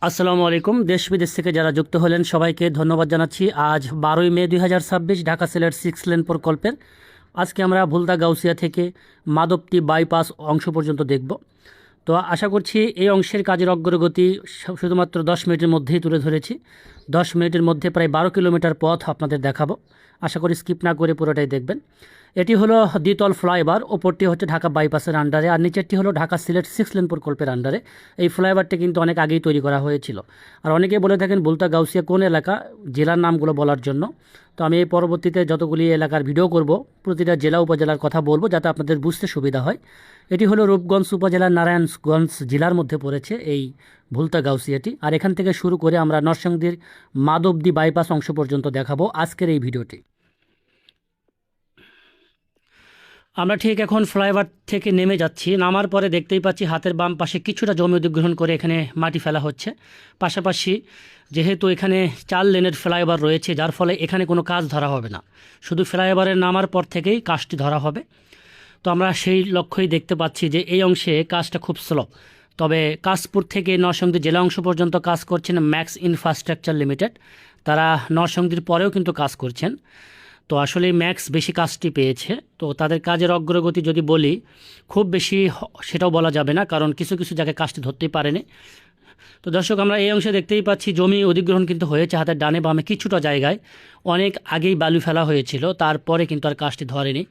আসসালামু আলাইকুম। দেশ বিদেশ থেকে যারা যুক্ত হলেন সবাইকে ধন্যবাদ জানাচ্ছি। আজ 12ই মে 2026 ঢাকা সিলেট 6 লেন প্রকল্পের আজকে আমরা ভুলতা গাউসিয়া থেকে মাধবদী বাইপাস অংশ পর্যন্ত দেখব। তো আশা করছি এই অংশের কাজের অগ্রগতি শুধুমাত্র 10 মিনিটের মধ্যেই তুলে ধরেছি। 10 মিনিটের মধ্যে প্রায় 12 কিলোমিটার পথ আপনাদের দেখাবো। আশা করি স্কিপ না করে পুরোটাই দেখবেন। এটি হলো দ্বিতল ফ্লাইওভার, ওপরটি হচ্ছে ঢাকা বাইপাসের আন্ডারে, আর নিচেরটি হলো ঢাকা সিলেট 6 লেন প্রকল্পের আন্ডারে। এই ফ্লাইওভারটি কিন্তু অনেক আগেই তৈরি করা হয়েছিল। আর অনেকেই বলে থাকেন ভুলতা গাউসিয়া কোন এলাকা, জেলার নামগুলো বলার জন্য। তো আমি এই পরবর্তীতে যতগুলি এলাকার ভিডিও করব প্রতিটা জেলা উপজেলার কথা বলবো যাতে আপনাদের বুঝতে সুবিধা হয়। এটি হলো রূপগঞ্জ উপজেলার নারায়ণগঞ্জ জেলার মধ্যে পড়েছে এই ভুলতা গাউসিয়াটি। আর এখান থেকে শুরু করে আমরা নরসিংদীর মাধবদী বাইপাস অংশ পর্যন্ত দেখাবো আজকের এই ভিডিওটি। আমরা ঠিক এখন ফ্লাইওভার থেকে নেমে যাচ্ছি। নামার পরে দেখতেই পাচ্ছি হাতের বাম পাশে কিছুটা জমি অধিগ্রহণ করে এখানে মাটি ফেলা হচ্ছে। পাশাপাশি যেহেতু এখানে 4 লেনের ফ্লাইওভার রয়েছে, যার ফলে এখানে কোনো কাজ ধরা হবে না, শুধু ফ্লাইওভারের নামার পর থেকেই কাজটি ধরা হবে। তো আমরা সেই লক্ষ্যই দেখতে পাচ্ছি যে এই অংশে কাজটা খুব স্লো। তবে কাশপুর থেকে নরসিংদী জেলা অংশ পর্যন্ত কাজ করছেন ম্যাক্স ইনফ্রাস্ট্রাকচার লিমিটেড। তারা নরসিংদীর পরেও কিন্তু কাজ করছেন। তো আসলে ম্যাক্স বেশি কাজটি পেয়েছে। তো তাদের কাজের অগ্রগতি যদি বলি, খুব বেশি সেটাও বলা যাবে না, কারণ কিছু কিছু জায়গায় কাজটি ধরতেই পারেনি। তো দর্শক, আমরা এই অংশে দেখতেই পাচ্ছি জমি অধিগ্রহণ কিন্তু হয়েছে হাতের ডানে বামে কিছুটা জায়গায়। অনেক আগেই বালু ফেলা হয়েছিল, তারপরে কিন্তু আর কাজটি ধরেনি।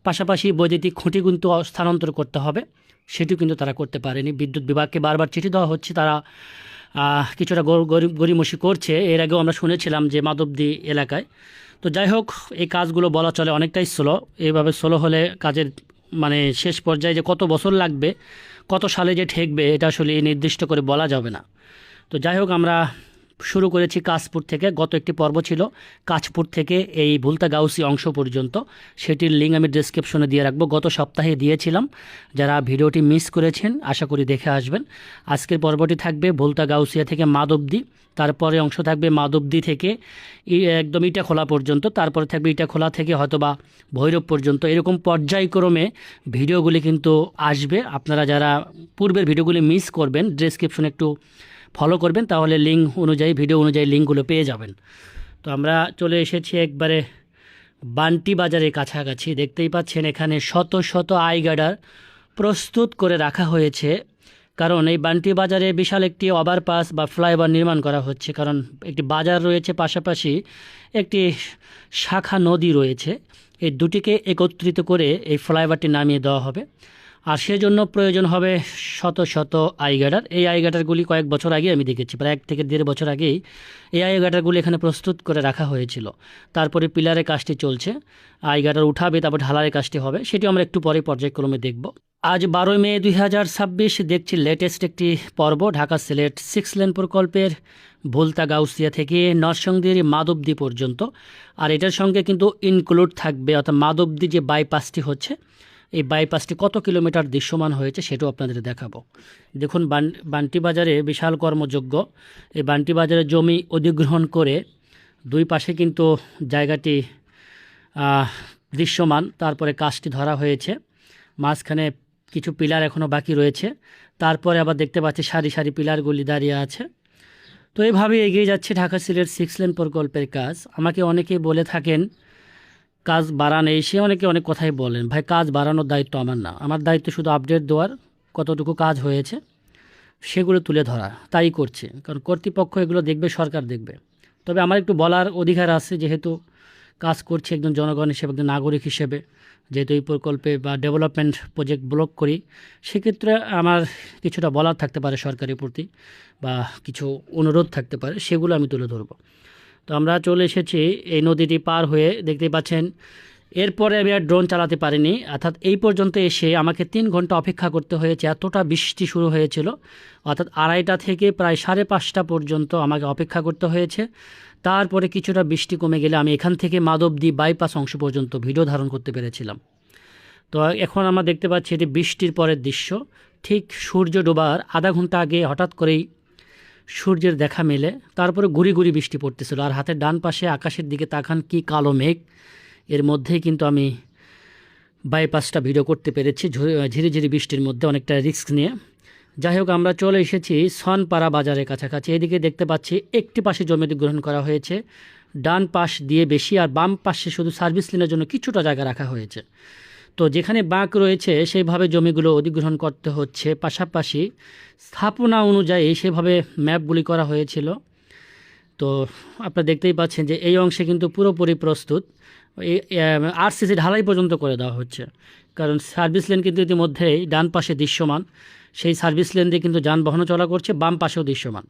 পাশাপাশি বৈদ্যুতিক খুঁটি কিন্তু স্থানান্তর করতে হবে, সেটিও কিন্তু তারা করতে পারেনি। বিদ্যুৎ বিভাগকে বারবার চিঠি দেওয়া হচ্ছে, তারা কিছুটা গড়িমসি করছে। এর আগেও আমরা শুনেছিলাম যে মাধবদী এলাকায়। তো যাই হোক, এই কাজগুলো বলা চলে অনেকটাই স্লো। এইভাবে স্লো হলে কাজের শেষ পর্যায়ে যে কত বছর লাগবে, কত সালে যে ঠেকবে, এটা আসলে নির্দিষ্ট করে বলা যাবে না। তো যাই হোক, আমরা শুরু করেছি কাশপুর থেকে। গত একটি পর্ব ছিল কাশপুর থেকে এই ভুলতা গাউসি অংশ পর্যন্ত, সেটির লিঙ্ক আমি ডেসক্রিপশনে দিয়ে রাখবো। গত সপ্তাহে দিয়েছিলাম, যারা ভিডিওটি মিস করেছেন আশা করি দেখে আসবেন। আজকের পর্বটি থাকবে ভুলতা গাউসিয়া থেকে মাধবদী, তারপরে অংশ থাকবে মাধবদী থেকে একদম ইটাখোলা পর্যন্ত, তারপরে থাকবে ইটাখোলা থেকে হয়তোবা ভৈরব পর্যন্ত। এরকম পর্যায়ক্রমে ভিডিওগুলি কিন্তু আসবে। আপনারা যারা পূর্বের ভিডিওগুলি মিস করবেন, ডেসক্রিপশনে একটু ফলো করবেন, তাহলে লিঙ্ক অনুযায়ী ভিডিও অনুযায়ী লিঙ্কগুলো পেয়ে যাবেন। তো আমরা চলে এসেছি একবারে বান্টি বাজারের কাছাকাছি। দেখতেই পাচ্ছেন এখানে শত শত আইগার্ডার প্রস্তুত করে রাখা হয়েছে, কারণ এই বান্টি বাজারে বিশাল একটি ওভারপাস বা ফ্লাইওভার নির্মাণ করা হচ্ছে। কারণ একটি বাজার রয়েছে, পাশাপাশি একটি শাখা নদী রয়েছে। এই দুটিকে একত্রিত করে এই ফ্লাইওভারটি নামিয়ে দেওয়া হবে। আর সেজন্য প্রয়োজন হবে শত শত আইগার্ডার। এই আইগার্ডারগুলি কয়েক বছর আগে আমি দেখেছি, প্রায় 1 থেকে 1.5 বছর আগেই এই আইগার্ডারগুলি এখানে প্রস্তুত করে রাখা হয়েছিল। তারপরে পিলারের কাজটি চলছে, আইগার্ডার উঠাবে, তারপর ঢালারের কাজটি হবে, সেটি আমরা একটু পরে পর্যায়ক্রমে দেখব। আজ 12 মে 2026 দেখছি লেটেস্ট একটি পর্ব ঢাকা সিলেট 6 লেন প্রকল্পের ভুলতা গাউসিয়া থেকে নরসিংদীর মাধবদী পর্যন্ত। আর এটার সঙ্গে কিন্তু ইনক্লুড থাকবে, অর্থাৎ মাধবদী যে বাইপাসটি হচ্ছে, এই বাইপাসটি কত কিলোমিটার দৃশ্যমান হয়েছে সেটাও আপনাদের দেখাবো। দেখুন, বান্টি বাজারে বিশাল কর্মযোগ্য। এই বান্টি বাজারে জমি অধিগ্রহণ করে দুই পাশে কিন্তু জায়গাটি দৃশ্যমান, তারপরে কাজটি ধরা হয়েছে। মাঝখানে কিছু পিলার এখনও বাকি রয়েছে, তারপরে আবার দেখতে পাচ্ছি সারি সারি পিলারগুলি দাঁড়িয়ে আছে। তো এইভাবে এগিয়ে যাচ্ছে ঢাকা সিলেট 6 লেন প্রকল্পের কাজ। আমাকে অনেকেই বলে থাকেন কাজ বাড়ান, সে অনেকে অনেক কথাই বলেন। ভাই, কাজ বাড়ানোর দায়িত্ব আমার না, আমার দায়িত্ব শুধু আপডেট দেওয়ার, কতটুকু কাজ হয়েছে সেগুলো তুলে ধরা, তাই করছে। কারণ কর্তৃপক্ষ এগুলো দেখবে, সরকার দেখবে। তবে আমার একটু বলার অধিকার আছে, যেহেতু কাজ করছি একজন জনগণ হিসেবে, একজন নাগরিক হিসেবে। যেহেতু এই প্রকল্পে বা ডেভেলপমেন্ট প্রজেক্ট ব্লক করি, সেক্ষেত্রে আমার কিছুটা বলার থাকতে পারে সরকারের প্রতি, বা কিছু অনুরোধ থাকতে পারে, সেগুলো আমি তুলে ধরবো। তো আমরা চলে এসেছি এই নদীটি পার হয়ে, দেখতেই পাচ্ছেন। এরপরে আমি আর ড্রোন চালাতে পারিনি, অর্থাৎ এই পর্যন্ত এসে আমাকে 3 ঘন্টা অপেক্ষা করতে হয়েছে। এতটা বৃষ্টি শুরু হয়েছিল, অর্থাৎ 2:30 থেকে প্রায় 5:30 পর্যন্ত আমাকে অপেক্ষা করতে হয়েছে। তারপরে কিছুটা বৃষ্টি কমে গেলে আমি এখান থেকে মাধবদী বাইপাস অংশ পর্যন্ত ভিডিও ধারণ করতে পেরেছিলাম। তো এখন আমরা দেখতে পাচ্ছি এটি বৃষ্টির পরের দৃশ্য। ঠিক সূর্য ডোবার আধা ঘন্টা আগে হঠাৎ করেই সূর্যের দেখা মেলে, তারপরে গুড়ি গুড়ি বৃষ্টি পড়তেছিল। আর হাতের ডান পাশে আকাশের দিকে তাকান, কি কালো মেঘ। এর মধ্যেই কিন্তু আমি বাইপাসটা ভিডিও করতে পেরেছি, ঝিরিঝিরি বৃষ্টির মধ্যে, অনেকটা রিস্ক নিয়ে। যাই হোক, আমরা চলে এসেছি সনপাড়া বাজারের কাছাকাছি। এদিকে দেখতে পাচ্ছি একটি পাশে জমি অধিগ্রহণ করা হয়েছে, ডান পাশ দিয়ে বেশি, আর বাম পাশে শুধু সার্ভিস লেনের জন্য কিছুটা জায়গা রাখা হয়েছে। তো যেখানে বাঁক রয়েছে সেইভাবে জমিগুলো অধিগ্রহণ করতে হচ্ছে। পাশাপাশি স্থাপনা অনুযায়ী সেভাবে ম্যাপগুলি করা হয়েছিল। তো আপনারা দেখতেই পাচ্ছেন যে এই অংশে কিন্তু পুরোপুরি প্রস্তুত, আরসিসি ঢালাই পর্যন্ত করে দেওয়া হচ্ছে। কারণ সার্ভিস লেন কিন্তু ইতিমধ্যেই ডান পাশে দৃশ্যমান, সেই সার্ভিস লেন দিয়ে কিন্তু যানবাহনও চলা করছে, বাম পাশেও দৃশ্যমান।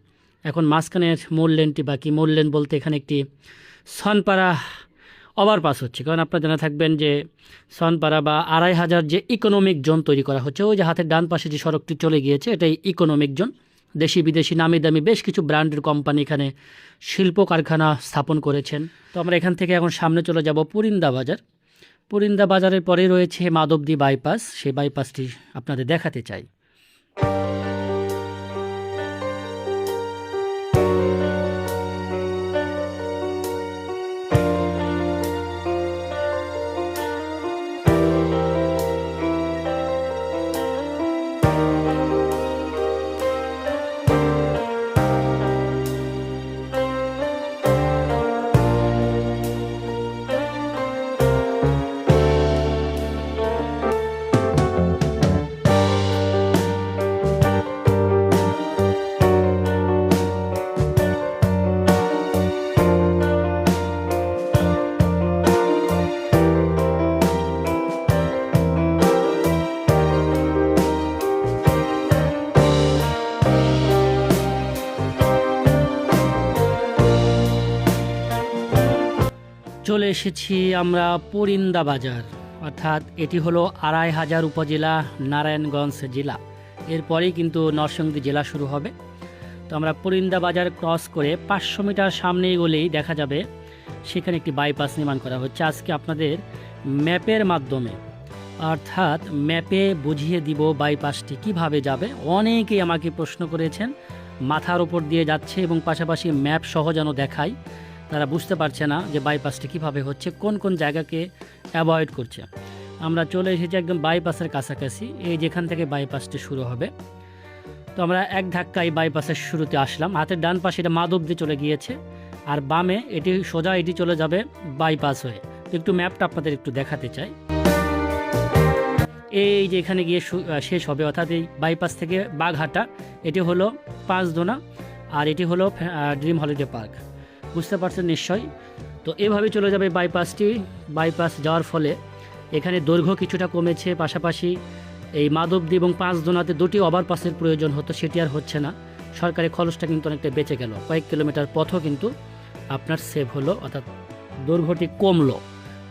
এখন মাঝখানের মূল লেনটি বাকি। মূল লেন বলতে এখানে একটি সনপাড়া ওভারপাস হচ্ছে। কারণ আপনারা জানা থাকবেন যে সনপাড়া বা 2500 যে ইকোনমিক জোন তৈরি করা হচ্ছে, ওই যে হাতের ডান পাশে যে সড়কটি চলে গিয়েছে এটাই ইকোনমিক জোন। দেশি বিদেশি নামি দামি বেশ কিছু ব্র্যান্ডের কোম্পানি এখানে শিল্প কারখানা স্থাপন করেছেন। তো আমরা এখান থেকে এখন সামনে চলে যাব পুরিন্দা বাজার। পুরিন্দা বাজারের পরেই রয়েছে মাধবদী বাইপাস, সেই বাইপাসটি আপনাদের দেখাতে চাই। চলে এসেছি আমরা পুরিন্দা বাজার, অর্থাৎ এটি হলো 2500 উপজেলা, নারায়ণগঞ্জ জেলা। এরপরেই কিন্তু নরসিংদী জেলা শুরু হবে। তো আমরা পুরিন্দা বাজার ক্রস করে 500 মিটার সামনে গেলেই দেখা যাবে সেখানে একটি বাইপাস নির্মাণ করা হচ্ছে। আজকে আপনাদের ম্যাপের মাধ্যমে, অর্থাৎ ম্যাপে বুঝিয়ে দিব বাইপাসটি কিভাবে যাবে। অনেকেই আমাকে প্রশ্ন করেছেন, মাথার উপর দিয়ে যাচ্ছে এবং পাশাপাশি ম্যাপ সহ যেন দেখায়, তারা বুঝতে পারছে না যে বাইপাসটি কিভাবে হচ্ছে, কোন কোন জায়গাকে অ্যাভয়েড করছে। আমরা চলে এসেছি একদম বাইপাসের কাছাকাছি, এই যেখান থেকে বাইপাসটি শুরু হবে। তো আমরা এক ধাক্কায় বাইপাসের শুরুতে আসলাম। হাতের ডান পাশে এটা মাধবদী চলে গিয়েছে, আর বামে এটি সোজা এটি চলে যাবে বাইপাস হয়ে। তো একটু ম্যাপটা আপনাদের একটু দেখাতে চাই। এই যে এখানে গিয়ে শেষ হবে, অর্থাৎ এই বাইপাস থেকে বাঘহাটা, এটি হলো পাঁচদোনা, আর এটি হলো ড্রিম হলিডে পার্ক। বুঝতে পারছেন নিশ্চয়ই। তো এভাবে চলে যাবে বাইপাসটি। বাইপাস যাওয়ার ফলে এখানে দৈর্ঘ্য কিছুটা কমেছে, পাশাপাশি এই মাধবদী এবং পাঁচদোনাতে দুটি ওভারপাসের প্রয়োজন হতো, সেটি আর হচ্ছে না। সরকারি খরচটা কিন্তু অনেকটা বেঁচে গেল, কয়েক কিলোমিটার পথও কিন্তু আপনার সেভ হলো, অর্থাৎ দৈর্ঘ্যটি কমলো,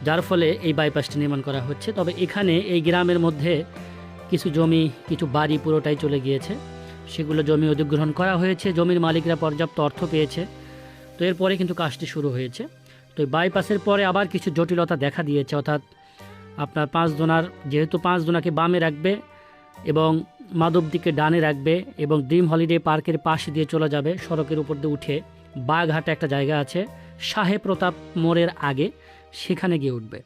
যার ফলে এই বাইপাসটি নির্মাণ করা হচ্ছে। তবে এখানে এই গ্রামের মধ্যে কিছু জমি, কিছু বাড়ি পুরোটাই চলে গিয়েছে, সেগুলো জমি অধিগ্রহণ করা হয়েছে, জমির মালিকরা পর্যাপ্ত অর্থ পেয়েছে। তো এরপরে কিন্তু কাজটি শুরু হয়েছে। তো এই বাইপাসের পরে আবার কিছু জটিলতা দেখা দিয়েছে, অর্থাৎ আপনার পাঁচদোনার, যেহেতু পাঁচদোনাকে বামে রাখবে এবং মাধবদীকে ডানে রাখবে এবং ড্রিম হলিডে পার্কের পাশ দিয়ে চলে যাবে, সড়কের উপর দিয়ে উঠে বাঘহাটে একটা জায়গা আছে শাহে প্রতাপ মোড়ের আগে, সেখানে গিয়ে উঠবে।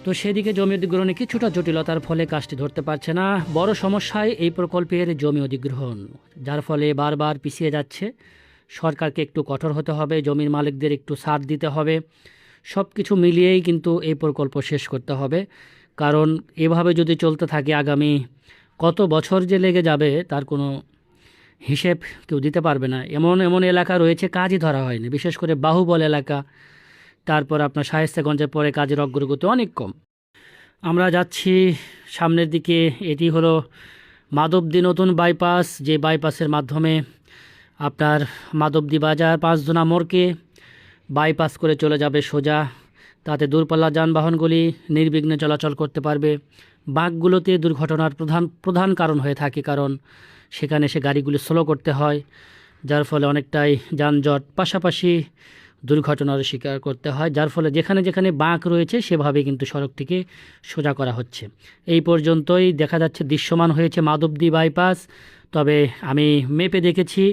তো সেদিকে জমি অধিগ্রহণে কিছুটা জটিলতার ফলে কাজটি ধরতে পারছে না। বড় সমস্যায় এই প্রকল্পের জমি অধিগ্রহণ, যার ফলে বারবার পিছিয়ে যাচ্ছে। সরকারকে একটু কঠোর হতে হবে, জমির মালিকদের একটু ছাড় দিতে হবে, সব কিছু মিলিয়েই কিন্তু এই প্রকল্প শেষ করতে হবে। কারণ এভাবে যদি চলতে থাকে আগামী কত বছর যে লেগে যাবে তার কোনো হিসেব কেউ দিতে পারবে না। এমন এমন এলাকা রয়েছে কাজই ধরা হয়নি, বিশেষ করে বাহুবল এলাকা, তারপর আপনার শায়েস্তাগঞ্জের পরে কাজের অগ্রগতি অনেক কম। আমরা যাচ্ছি সামনের দিকে। এটি হলো মাধবদী নতুন বাইপাস, যে বাইপাসের মাধ্যমে আপনার মাধবদী বাজার পাঁচদোনা মোড়কে বাইপাস করে চলে যাবে সোজা। তাতে দূরপাল্লার যানবাহনগুলি নির্বিঘ্নে চলাচল করতে পারবে। বাঁকগুলোতে দুর্ঘটনার প্রধান কারণ হয়ে থাকে, কারণ সেখানে সে গাড়িগুলি স্লো করতে হয়, যার ফলে অনেকটাই যানজট, পাশাপাশি দুর্ঘটনার শিকার করতে হয়। যার ফলে যেখানে যেখানে বাঁক রয়েছে সেভাবে কিন্তু সড়কটিকে সোজা করা হচ্ছে। এই পর্যন্তই দেখা যাচ্ছে দৃশ্যমান হয়েছে মাধবদী বাইপাস। তবে আমি মেপে দেখেছি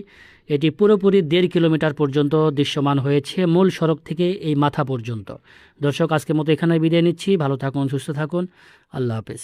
এটি পুরোপুরি 1.5 কিলোমিটার পর্যন্ত দৃশ্যমান হয়েছে, মূল সড়ক থেকে এই মাথা পর্যন্ত। দর্শক, আজকের মতো এখানে বিদায় নিচ্ছি। ভালো থাকুন, সুস্থ থাকুন, আল্লাহ হাফেজ।